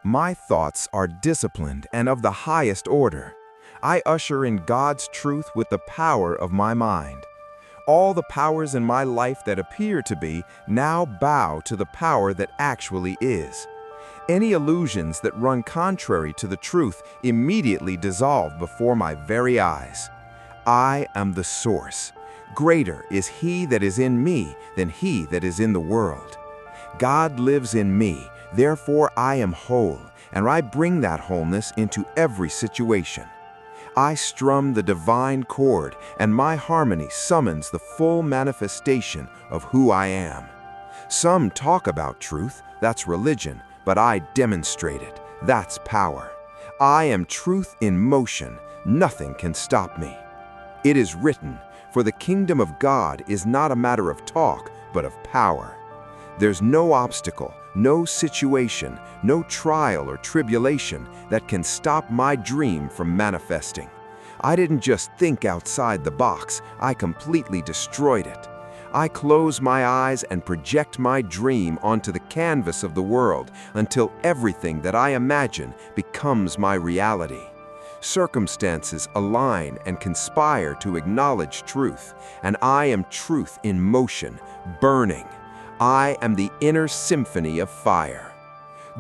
My thoughts are disciplined and of the highest order. I usher in God's truth with the power of my mind. All the powers in my life that appear to be now bow to the power that actually is. Any illusions that run contrary to the truth immediately dissolve before my very eyes. I am the source. Greater is He that is in me than he that is in the world. God lives in me, therefore I am whole, and I bring that wholeness into every situation. I strum the divine chord, and my harmony summons the full manifestation of who I am. Some talk about truth, that's religion, but I demonstrate it, that's power. I am truth in motion, nothing can stop me. It is written, for the kingdom of God is not a matter of talk, but of power. There's no obstacle, no situation, no trial or tribulation that can stop my dream from manifesting. I didn't just think outside the box, I completely destroyed it. I close my eyes and project my dream onto the canvas of the world until everything that I imagine becomes my reality. Circumstances align and conspire to acknowledge truth, and I am truth in motion, burning. I am the inner symphony of fire.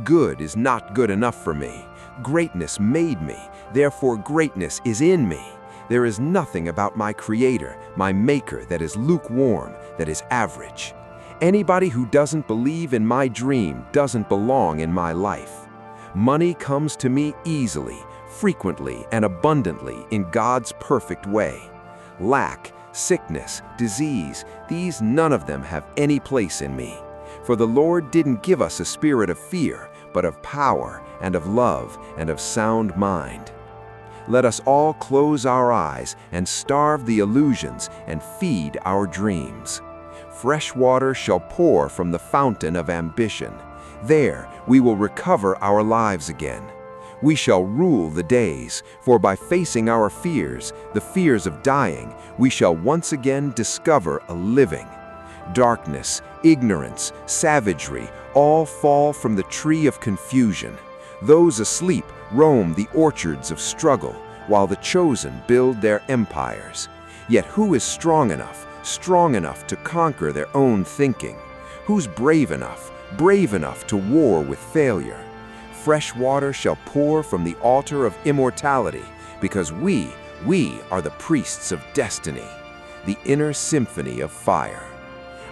Good is not good enough for me. Greatness made me, therefore greatness is in me. There is nothing about my Creator, my Maker, that is lukewarm, that is average. Anybody who doesn't believe in my dream doesn't belong in my life. Money comes to me easily, frequently, and abundantly in God's perfect way. Lack, sickness, disease, these none of them have any place in me. For the Lord didn't give us a spirit of fear, but of power and of love and of sound mind. Let us all close our eyes and starve the illusions and feed our dreams. Fresh water shall pour from the fountain of ambition. There we will recover our lives again. We shall rule the days, for by facing our fears, the fears of dying, we shall once again discover a living. Darkness, ignorance, savagery, all fall from the tree of confusion. Those asleep roam the orchards of struggle, while the chosen build their empires. Yet who is strong enough to conquer their own thinking? Who's brave enough to war with failure? Fresh water shall pour from the altar of immortality, because we are the priests of destiny, the inner symphony of fire.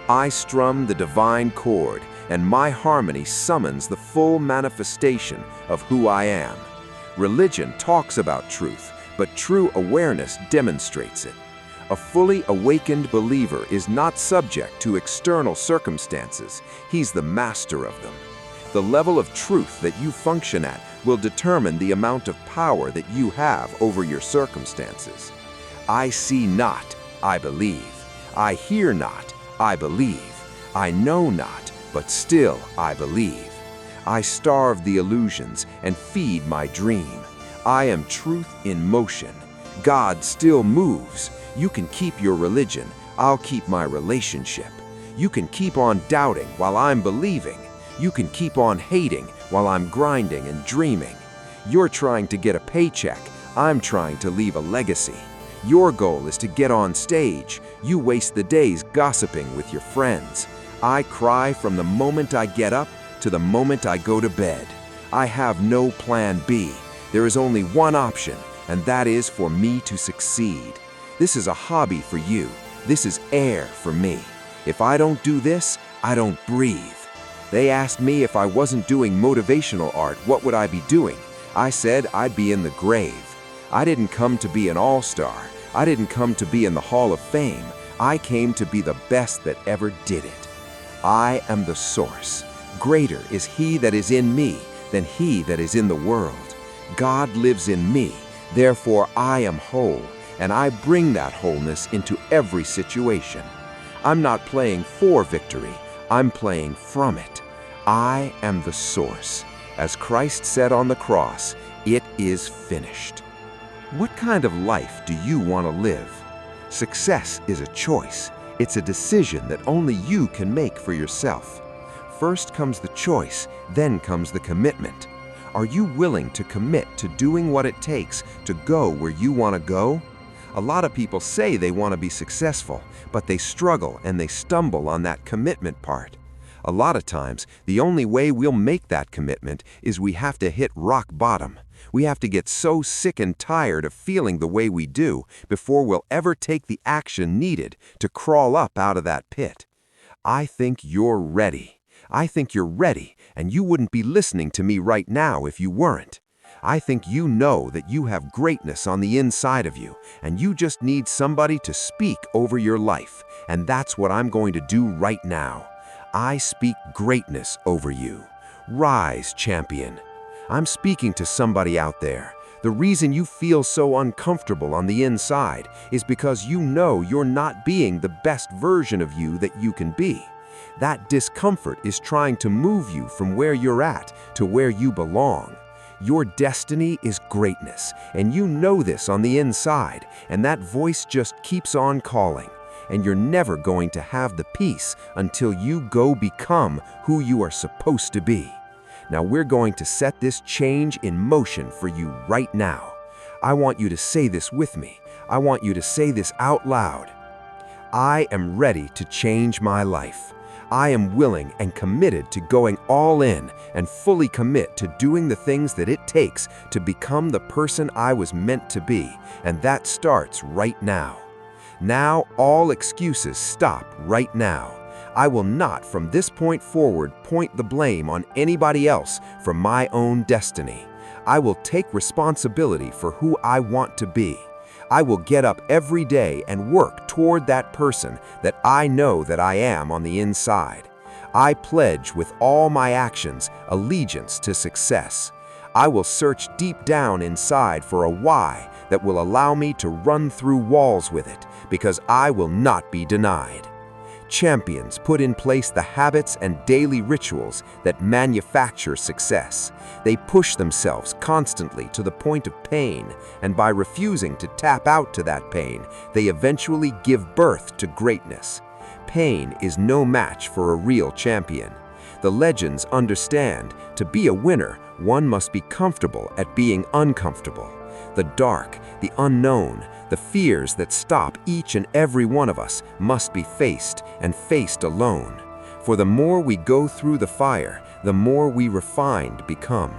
I strum the divine chord, and my harmony summons the full manifestation of who I am. Religion talks about truth, but true awareness demonstrates it. A fully awakened believer is not subject to external circumstances. He's the master of them. The level of truth that you function at will determine the amount of power that you have over your circumstances. I see not, I believe. I hear not, I believe. I know not, but still I believe. I starve the illusions and feed my dream. I am truth in motion. God still moves. You can keep your religion, I'll keep my relationship. You can keep on doubting while I'm believing. You can keep on hating while I'm grinding and dreaming. You're trying to get a paycheck, I'm trying to leave a legacy. Your goal is to get on stage. You waste the days gossiping with your friends. I cry from the moment I get up to the moment I go to bed. I have no plan B. There is only one option, and that is for me to succeed. This is a hobby for you. This is air for me. If I don't do this, I don't breathe. They asked me if I wasn't doing motivational art, what would I be doing? I said I'd be in the grave. I didn't come to be an all-star. I didn't come to be in the Hall of Fame. I came to be the best that ever did it. I am the source. Greater is He that is in me than he that is in the world. God lives in me, therefore I am whole, and I bring that wholeness into every situation. I'm not playing for victory, I'm playing from it. I am the source. As Christ said on the cross, it is finished. What kind of life do you want to live? Success is a choice. It's a decision that only you can make for yourself. First comes the choice, then comes the commitment. Are you willing to commit to doing what it takes to go where you want to go? A lot of people say they want to be successful, but they struggle and they stumble on that commitment part. A lot of times, the only way we'll make that commitment is we have to hit rock bottom. We have to get so sick and tired of feeling the way we do before we'll ever take the action needed to crawl up out of that pit. I think you're ready. I think you're ready, and you wouldn't be listening to me right now if you weren't. I think you know that you have greatness on the inside of you, and you just need somebody to speak over your life, and that's what I'm going to do right now. I speak greatness over you. Rise, champion. I'm speaking to somebody out there. The reason you feel so uncomfortable on the inside is because you know you're not being the best version of you that you can be. That discomfort is trying to move you from where you're at to where you belong. Your destiny is greatness, and you know this on the inside, and that voice just keeps on calling. And you're never going to have the peace until you go become who you are supposed to be. Now we're going to set this change in motion for you right now. I want you to say this with me. I want you to say this out loud. I am ready to change my life. I am willing and committed to going all in and fully commit to doing the things that it takes to become the person I was meant to be, and that starts right now. Now all excuses stop right now. I will not from this point forward point the blame on anybody else for my own destiny. I will take responsibility for who I want to be. I will get up every day and work toward that person that I know that I am on the inside. I pledge with all my actions allegiance to success. I will search deep down inside for a why that will allow me to run through walls with it, because I will not be denied. Champions put in place the habits and daily rituals that manufacture success. They push themselves constantly to the point of pain, and by refusing to tap out to that pain, they eventually give birth to greatness. Pain is no match for a real champion. The legends understand, to be a winner, one must be comfortable at being uncomfortable. The dark, the unknown, the fears that stop each and every one of us must be faced, and faced alone. For the more we go through the fire, the more we refined become.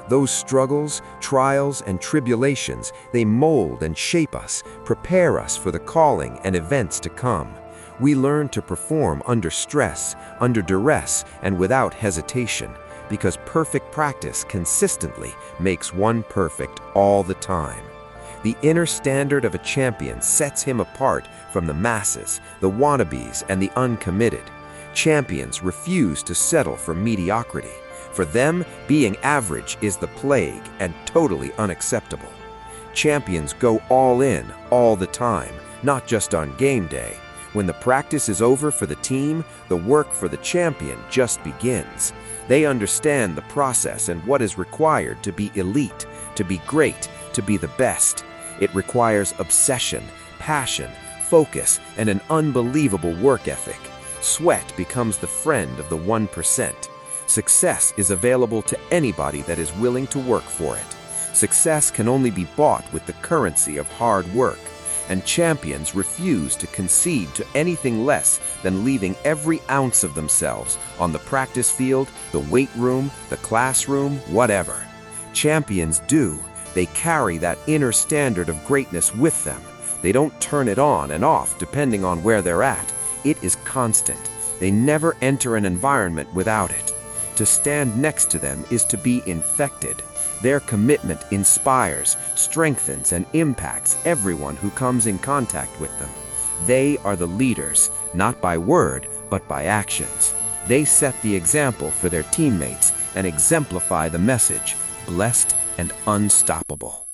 Those struggles, trials, and tribulations, they mold and shape us, prepare us for the calling and events to come. We learn to perform under stress, under duress, and without hesitation, because perfect practice consistently makes one perfect all the time. The inner standard of a champion sets him apart from the masses, the wannabes, and the uncommitted. Champions refuse to settle for mediocrity. For them, being average is the plague and totally unacceptable. Champions go all in, all the time, not just on game day. When the practice is over for the team, the work for the champion just begins. They understand the process and what is required to be elite, to be great, to be the best. It requires obsession, passion, focus, and an unbelievable work ethic. Sweat becomes the friend of the 1%. Success is available to anybody that is willing to work for it. Success can only be bought with the currency of hard work, and champions refuse to concede to anything less than leaving every ounce of themselves on the practice field, the weight room, the classroom, whatever. Champions do. They carry that inner standard of greatness with them. They don't turn it on and off depending on where they're at. It is constant. They never enter an environment without it. To stand next to them is to be infected. Their commitment inspires, strengthens, and impacts everyone who comes in contact with them. They are the leaders, not by word, but by actions. They set the example for their teammates and exemplify the message, blessed and unstoppable.